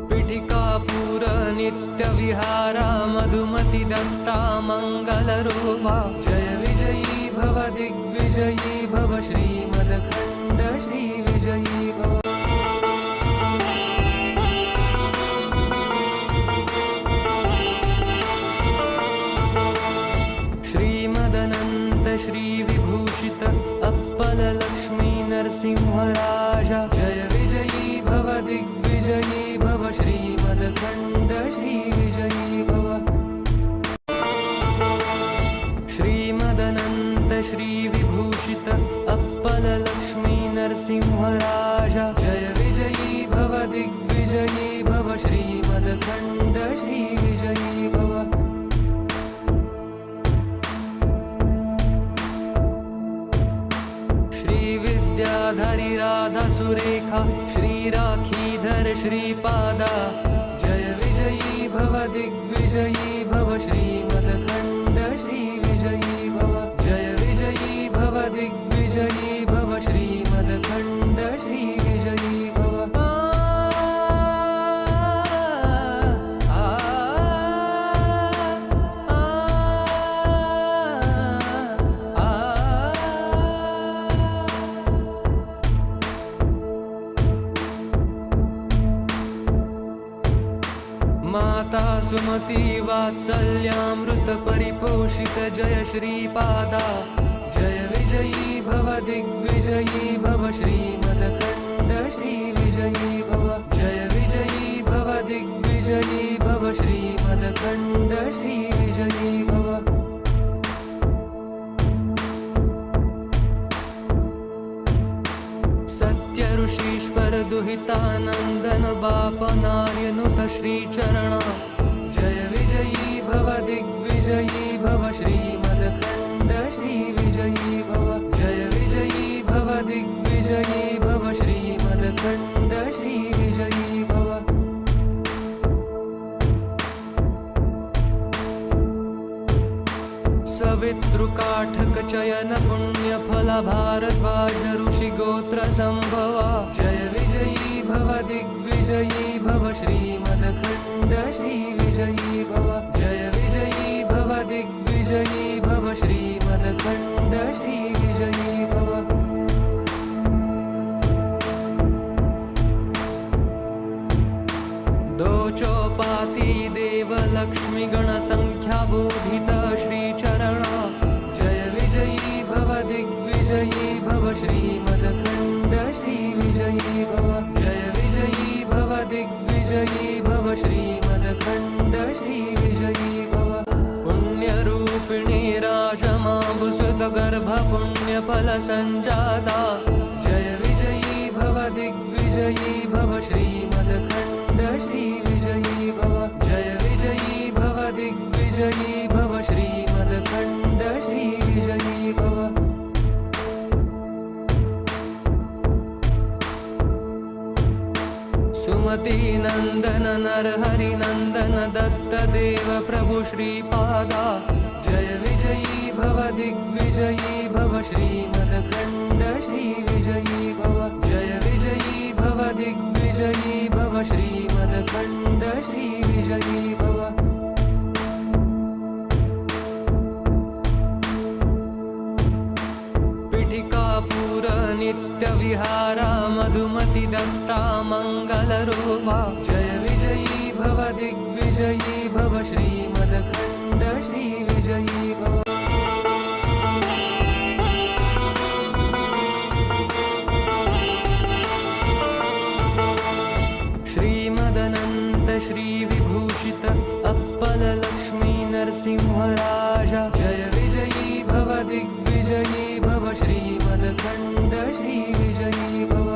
Speaker 1: पिठिकापुर नित्यविहारा मधुमति दत्ता मंगलरूपा जय विजयी भव दिग्विजयी भव श्रीमदखण्ड श्रीविजयी भव श्रीमदनन्त श्रीविभूषित अप्पल लक्ष्मी नरसिंहराजा जय विजयी भव दिग्विजयी भव श्रीमदखण्ड श्रीविजयी भव श्रीमदनन्त श्रीविभूषित अप्पल लक्ष्मी नरसिंहराजा जय विजयी भव दिग्विजयी भव श्रीमदखण्ड श्रीविजयी भव श्रीविद्याधरी राधा सुरेखा श्रीराखीधर श्रीपादा जय विजयी भव दिग्विजयी भव श्रीमदखण्ड श्रीविजयी भव जय विजयी भव दिग्विजयी भव श्रीमदखण्ड श्रीविजयी भव माता सुमति वात्सल्यामृत परिपोषित जय श्रीपादा जय विजयी भव दिग्विजयी भव श्रीमदखण्ड श्रीविजयी भव जय विजयी भव दिग्विजयी भव श्रीमदखण्ड श्रीविजयी भव सत्य ऋषीश्वर दुहितानंदन बाप नार्यनुत श्रीचरण जय विजयी भव दिग्विजयी भव श्रीमदखण्ड श्रीविजयी भव जय विजयी भव दिग्विजयी भव श्रीमदखण्ड श्रीविजयी भव सवितृकाठक चयन पुण्यफल भारद्वाज ऋषि गोत्र संभवा जय विजयी भव दिग्विजयी भव श्रीमदखण्ड श्रीविजयी भव जय विजयी भव दिग्विजयी भव श्रीमदखण्ड श्रीविजयी भव दो चौपाती देव लक्ष्मी गण संख्या बोधित श्रीचरण जय विजयी भव दिग्विजयी भव श्रीमदखण्ड श्रीविजयी भव जय विजयी भव दिग्विजयी भव श्रीमदखण्ड श्रीविजयी भव पुण्यरूपिणी राजमाभुसुत गर्भ पुण्यफल सञ्जाता जय विजयी भव दिग्विजयी भव श्रीमदखण्ड श्रीविजयी भव जय विजयी भव दिग्विजयी भव श्रीमदखण्ड श्रीविजयी भव सुमति नंदन नरहरि नंदन दत्त देव प्रभु श्रीपादा जय विजयी भव दिग्विजयी भव श्रीमदखण्ड श्रीविजयी भव जय विजयी भव दिग्विजयी भव श्रीमदखण्ड श्रीविजयी भव पिठिकापुर नित्यविहारा मधुमति दत्ता मंगलरूपा जय विजयी भव दिग्विजयी भव श्रीमदखण्ड श्रीविजयी भव श्रीमदनन्त श्रीविभूषित अप्पल लक्ष्मी नरसिंहराजा जय विजयी भव दिग्विजयी भव श्रीमदखण्ड श्रीविजयी भव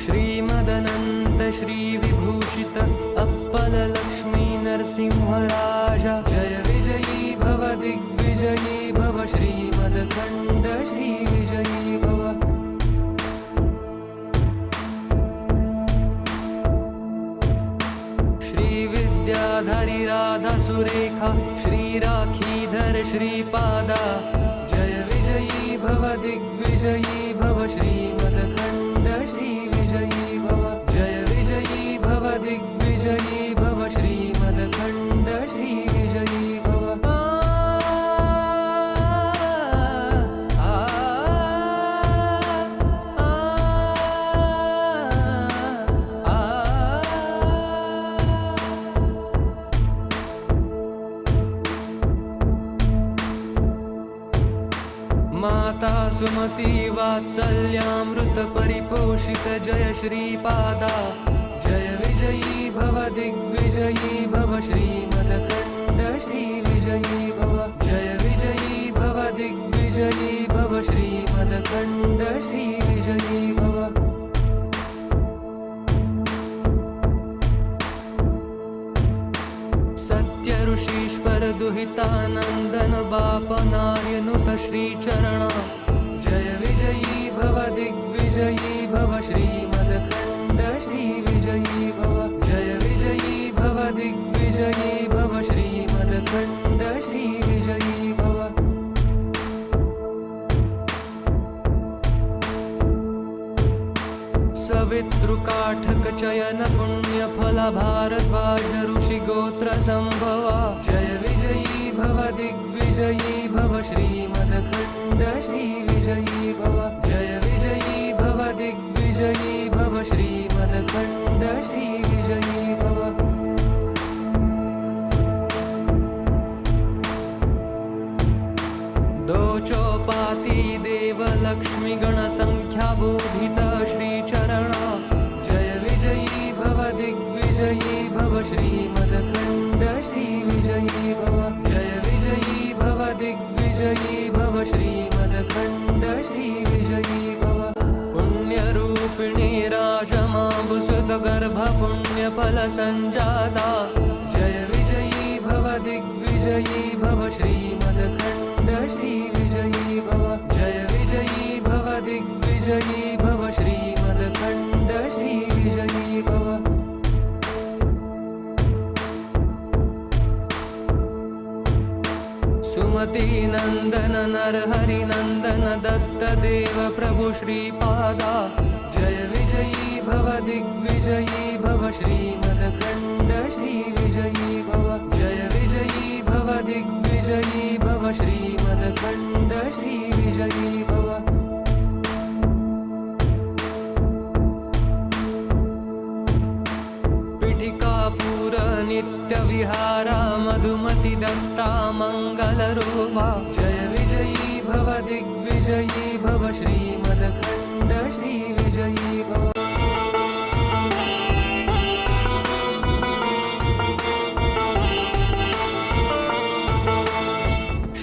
Speaker 1: श्रीमदनन्त श्रीविभूषित अप्पल लक्ष्मी नरसिंहराजा जय विजयी भव दिग्विजयी भव श्रीमदखण्ड श्रीविजयी भव श्रीविद्याधरी राधा सुरेखा श्रीराखीधर श्रीपादा जय विजयी भव दिग्विजयी भव श्रीमदखण्ड श्रीविजयी भव जय विजयी भव दिग्विजयी भव श्रीमदखण्ड श्रीविजयी भव माता सुमति वात्सल्यामृत परिपोषित जय श्रीपादा जय विजयी भव दिग्विजयी भव श्रीमदखण्ड श्रीविजयी भव जय विजयी भव दिग्विजयी भव श्रीमदखण्ड श्रीविजयी भव सत्य ऋषीश्वर दुहितानन्दन बापनार्यनुत श्रीचरणा जय विजयी भव दिग्विजयी भव श्रीमदखण्ड श्रीविजयी भव जय विजयी भव दिग्विजयी भव श्रीमदखण्ड श्रीविजयी भव सवितृकाठक चयन पुण्य फल भारद्वाज ऋषि गोत्र संभवा जय विजयी भव दिग्विजयी भव श्रीमदखण्ड श्रीविजयी भव जय विजयी भव दिग्विजयी भव श्रीमदखण्ड श्रीविजयी भव चौपाती देव लक्ष्मी गण संख्या बोधित श्रीचरणा जय विजयी भव दिग्विजयी भव श्रीमदखण्ड श्रीविजयी भव जय विजयी भव दिग्विजयी भव श्रीमदखण्ड श्रीविजयी भव पुण्यरूपिणी राजमाबुसुत गर्भ पुण्यफल संजाता जय विजयी भव दिग्विजयी भव श्रीमदखण्ड श्रीविजयी भव जय विजयी भव दिग्विजयी भव श्रीमदखण्ड श्रीविजयी भव सुमति नंदन नरहरि नंदन दत्त देव प्रभु श्रीपादा जय विजयी भव दिग्विजयी भव श्रीमदखण्ड श्रीविजयी भव जय विजयी भव दिग्विजयी भव श्रीमदखण्ड श्रीविजयी भव पीठिकापुर नित्य विहारा मधुमति दत्ता मंगल रूपा जय विजयी भव दिग्विजयी भव श्रीमदखण्ड श्रीविजयी भव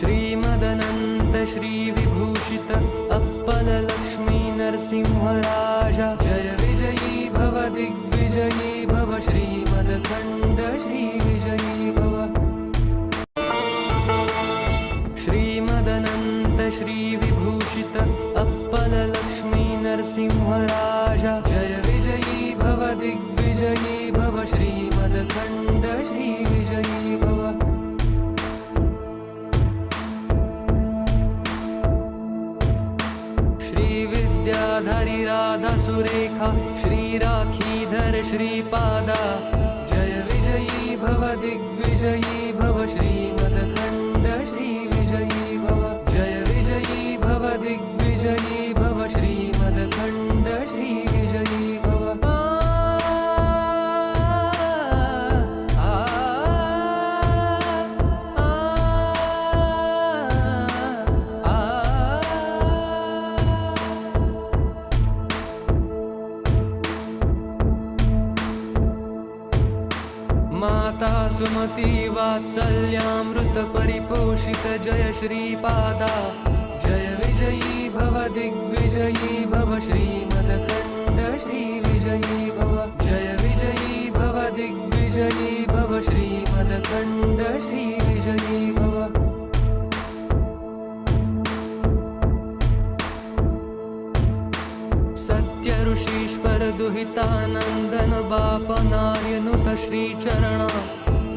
Speaker 1: श्रीमदनन्त श्रीविभूषित अप्पल लक्ष्मी नरसिंहराजा जय विजयी भव दिग्विजयी भव श्रीमदखण्ड श्रीविजयी भव श्रीमदनन्त श्रीविभूषित अप्पल लक्ष्मी नरसिंहराजा जय विजयी भव दिग्विजयी भव श्रीमदखण्ड श्रीविजयी भव श्रीविद्याधरी राधा सुरेखा श्रीराखीधर श्रीपादा जय विजयी भव दिग्विजयी भव श्रीमदखण्ड श्रीविजयी भव जय विजयी भव दिग्विजयी भव श्रीमदखण्ड श्रीविजयी भव सुमती वात्सल्यामृत परिपोषित जय श्रीपादा जय विजयी भव दिग्विजयी भव श्रीमदखण्ड श्री विजयी भव जय विजयी भव दिग्विजयी भव श्रीमदखण्ड श्री विजयी भव सत्य ऋषीश्वर दुहितानंदन बापनार्यनुत श्रीचरणा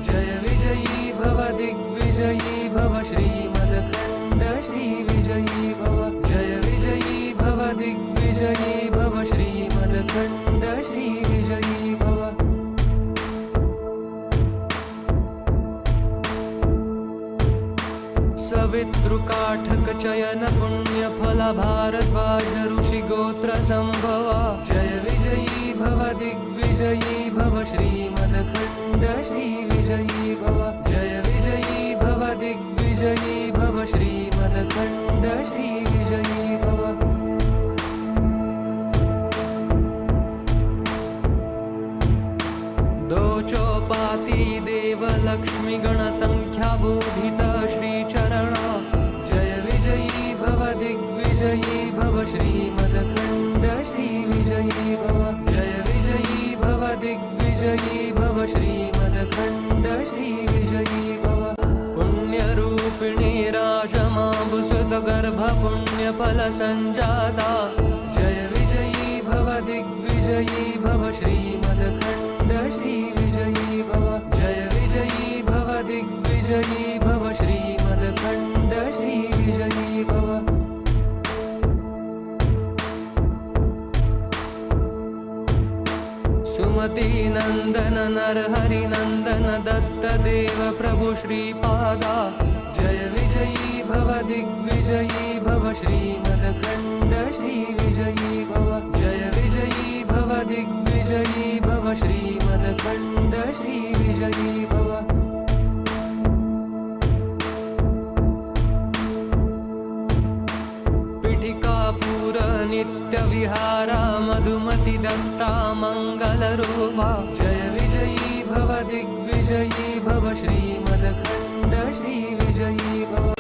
Speaker 1: जय विजयी भव दिग्विजयी भव श्रीमदखण्ड श्री विजयी भव जय विजयी भव दिग्विजयी भव श्रीमदखण्ड श्री विजयी भव सवितृकाठक चयन पुण्य फल भारद्वाज ऋषि गोत्र संभवा जय विजयी भव दिग्विजयी भव श्रीमदखण्ड श्री विजयी भव जय विजयी भव दिग्विजयी भव श्रीमदखण्ड श्री विजयी भव दोचोपाती देव लक्ष्मी गण संख्या बोधित श्रीचरणा जय विजयी भव दिग्विजयी भव श्रीमदखण्ड श्री विजयी भव जय विजयी भव दिग्विजयी भव श्रीमदखण्ड श्री विजयी भव पुण्यरूपिणी राजमाबुसुत गर्भ पुण्यफल संजाता जय विजयी भव दिग्विजयी भव श्रीमदखण्ड श्री विजयी भव जय विजयी भव दिग्विजयी भव श्रीमदखण्ड श्री विजयी भव सुमती नंदन नरहरि नंदन दत्त देव प्रभु श्रीपादा जय विजयी भव दिग्विजयी भव श्रीमदखण्ड श्री विजयी भव जय विजयी भव दिग्विजयी भव श्रीमदखण्ड श्री विजयी भव पीठिकापुर नित्य विहारा मधुमति दत्ता मंगल रूपा जय विजयी भव दिग्विजयी भव श्रीमदखण्ड श्री विजयी भव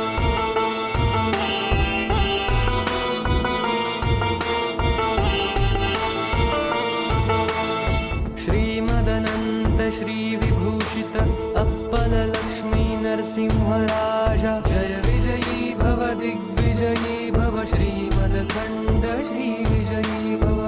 Speaker 1: श्रीमदनंत श्री विभूषित अप्पल लक्ष्मी नरसिंहराजा जय विजयी भव दिग्विजयी भव श्रीमदखण्ड श्री विजयी भव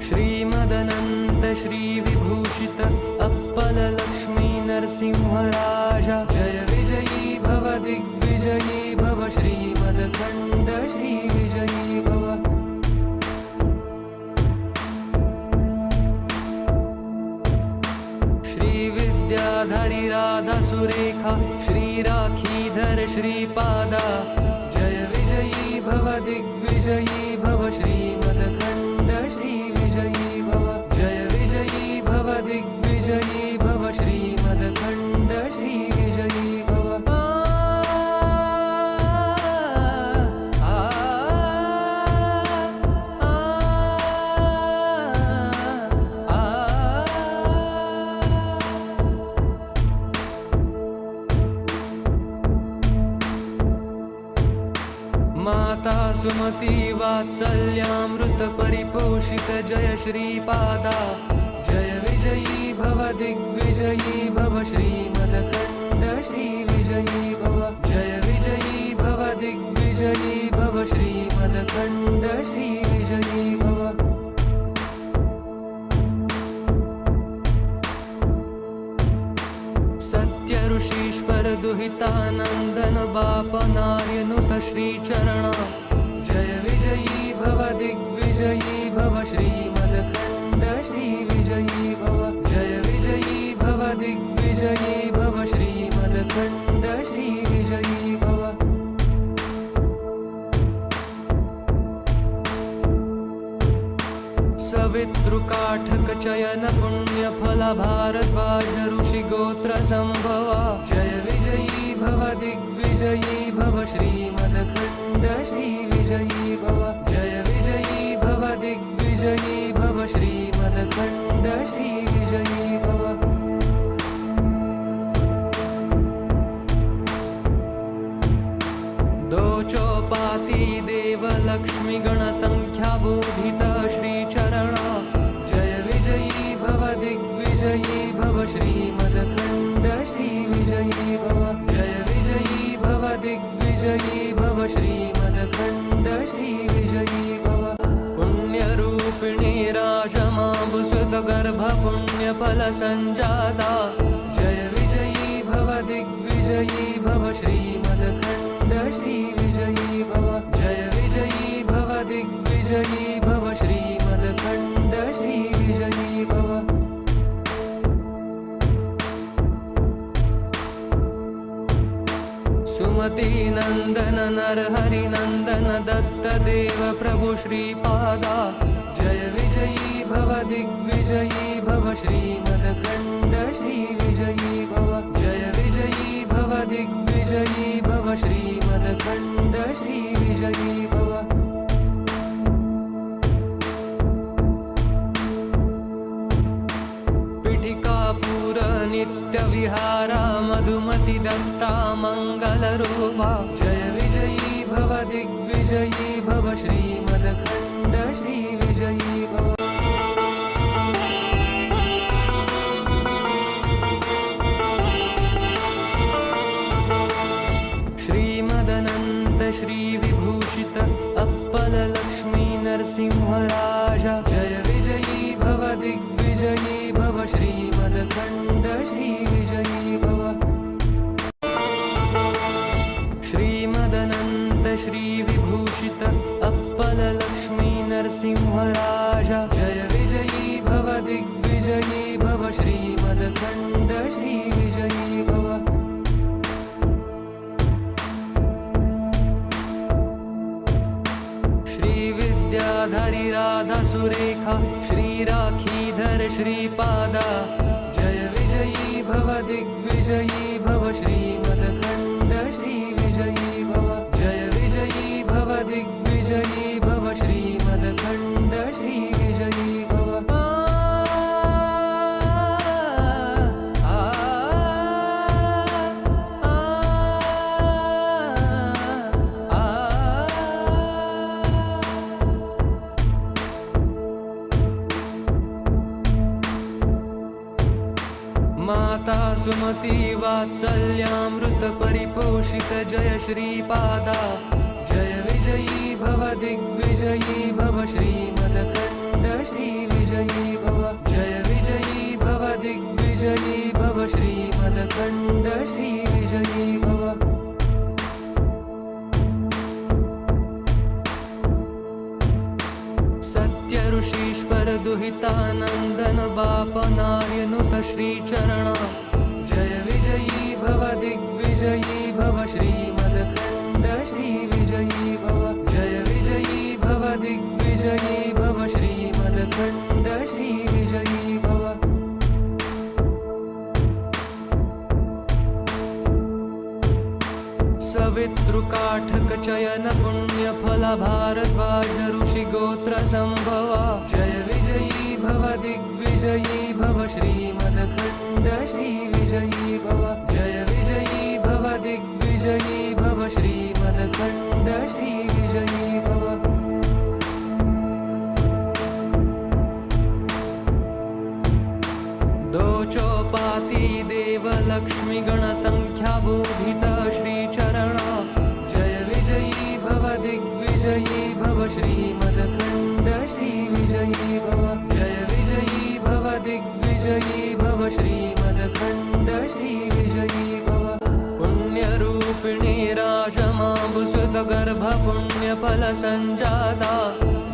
Speaker 1: श्रीमदनंत श्री विभूषित अप्पल लक्ष्मी नरसिंहराजा जय विजयी भव दिग्विजयी भव श्रीमदखण्ड श्री विजयी भव विद्याधरी राधा सुरेखा श्री राखीधर श्रीपादा जय विजयी भव दिग्विजयी भव श्रीमदखण्ड श्री विजयी भव जय विजयी भव दिग्विजयी भव श्रीमदखण्ड श्री विजयी भव माता सुमती वात्सल्यामृत परिपोषित जय श्रीपादा जय विजयी भव दिग्विजयी भव श्रीमदखण्ड श्री विजयी भव जय विजयी भव दिग्विजयी भव श्रीमदखण्ड श्री विजयी भव सत्य ऋषीश्वर दुहितानंदन बापनार्यनुत श्रीचरणा जय विजयी भव दिग्विजयी भव श्रीमदखण्ड श्री विजयी भव जय विजयी भव दिग्विजयी भव श्रीमदखण्ड श्री विजयी भव सवितृकाठक चयन पुण्य फल भारद्वाज ऋषि गोत्र संभवा जय विजयी भव दिग्विजयी भव श्रीमदखण्ड श्री विजयी भव जय विजयी भव दिग्विजयी भव श्रीमदखण्ड श्रीविजयी भव। दोचोपाती देवलक्ष्मी गणसंख्याबोधित श्रीचरणा जय विजयी भव दिग्विजयी भव श्रीमदखण्ड श्रीविजयी भव। जय विजयी भव दिग्विजयी भव श्रीमदखण्ड श्रीविजयी भव। पुण्यरूपिणी राजमाबुसुतगर्भ पुण्यफलसञ्जाता जय विजयी भव दिग्विजयी भव श्रीमदखण्ड श्रीविजयी भव। जय विजयी भव दिग्विजयी भव श्रीमदखण्ड श्रीविजयी भव। सुमति नंदन नरहरि नंदन दत्त देव प्रभु श्रीपादा जय विजयी भव दिग्विजयी भव श्रीमदखण्ड श्रीविजयी भव। जय विजयी भव दिग्विजयी भव श्रीमदखण्ड श्रीविजयी भव। पीठिकापुर नित्यविहारा मधुमति दत्ता मंगलरूपा जय विजयी भव दिग्विजयी भव श्रीमदखण्ड श्रीविजयी भव। श्रीमदनन्त श्रीविभूषित अप्पललक्ष्मी नरसिंहराजा जय विजयी भव दिग्विजयी भव श्रीमदखण्ड श्रीविजयी भव। श्रीमदनन्त श्रीविभूषित अप्पललक्ष्मी नरसिंहराजा जय विजयी भव दिग्विजयी भव श्रीमदखण्ड श्रीविजयी भव। श्रीविद्याधरी राधा सुरेखा श्रीराखीधर श्रीपादा जय विजयी भव दिग्विजयी भव श्रीमदखण्ड श्रीविजयी भव। जय विजयी भव दिग्विजयी भव श्रीमदखण्ड श्रीविजयी भव। माता सुमति वात्सल्यामृत परिपोषित जय श्रीपादा जय विजयी भव दिग्विजयी भव श्रीमदखण्ड श्रीविजयी भव। जय विजयी भव दिग्विजयी भव श्रीमदखण्ड श्रीविजयी भव। सत्य ऋषीश्वर दुहितानंदन बापनार्यनुत श्रीचरणा जय विजयी भव दिग्विजयी भव श्रीमदखण्ड श्रीविजयी भव। जय विजयी भव दिग्विजयी भव श्रीमदखण्ड श्रीविजयी भव। सवितृकाठक चयन पुण्यफल भारद्वाज ऋषि गोत्र संभवा जय विजयी भव दिग्विजयी भव श्रीमदखण्ड श्रीविजयी भव। जय विजयी भव दिग्विजयी भव श्रीमदखण्ड श्रीविजयी भव। दोचोपाती देवलक्ष्मी गणसंख्याबोधित श्रीचरणा जय विजयी भव दिग्विजयी भव श्रीमदखण्ड श्रीविजयी भव। जय विजयी भव दिग्विजयी भव श्रीमदखण्ड श्रीविजयी भव। पुण्यरूपिणी राजमाबुसुतगर्भ पुण्यफलसञ्जाता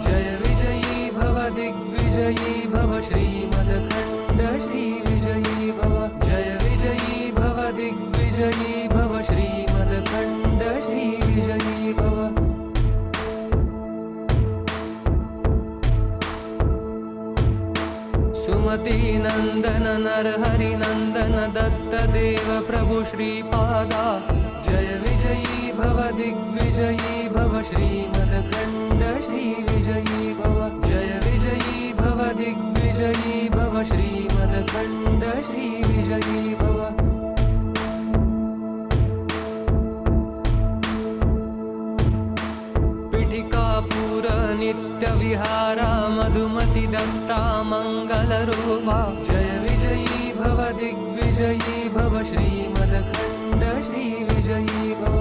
Speaker 1: जय विजयी भव दिग्विजयी भव श्रीमदखण्ड श्रीविजयी भव। जय विजयी भव दिग्विजयी भव श्रीमदखण्ड श्रीविजयी भव। सुमति नंदन नरहरि नंदन दत्त देव प्रभु श्रीपादा जय विजयी भव दिग्विजयी भव श्रीमदखण्ड श्रीविजयी भव। जय विजयी भव दिग्विजयी श्रीमदखण्ड श्रीविजयी भव पीठिकापुर नित्यविहारा मधुमति दत्ता मङ्गलरूपा जय विजयी भव दिग्विजयी भव श्रीमदखण्ड श्रीविजयी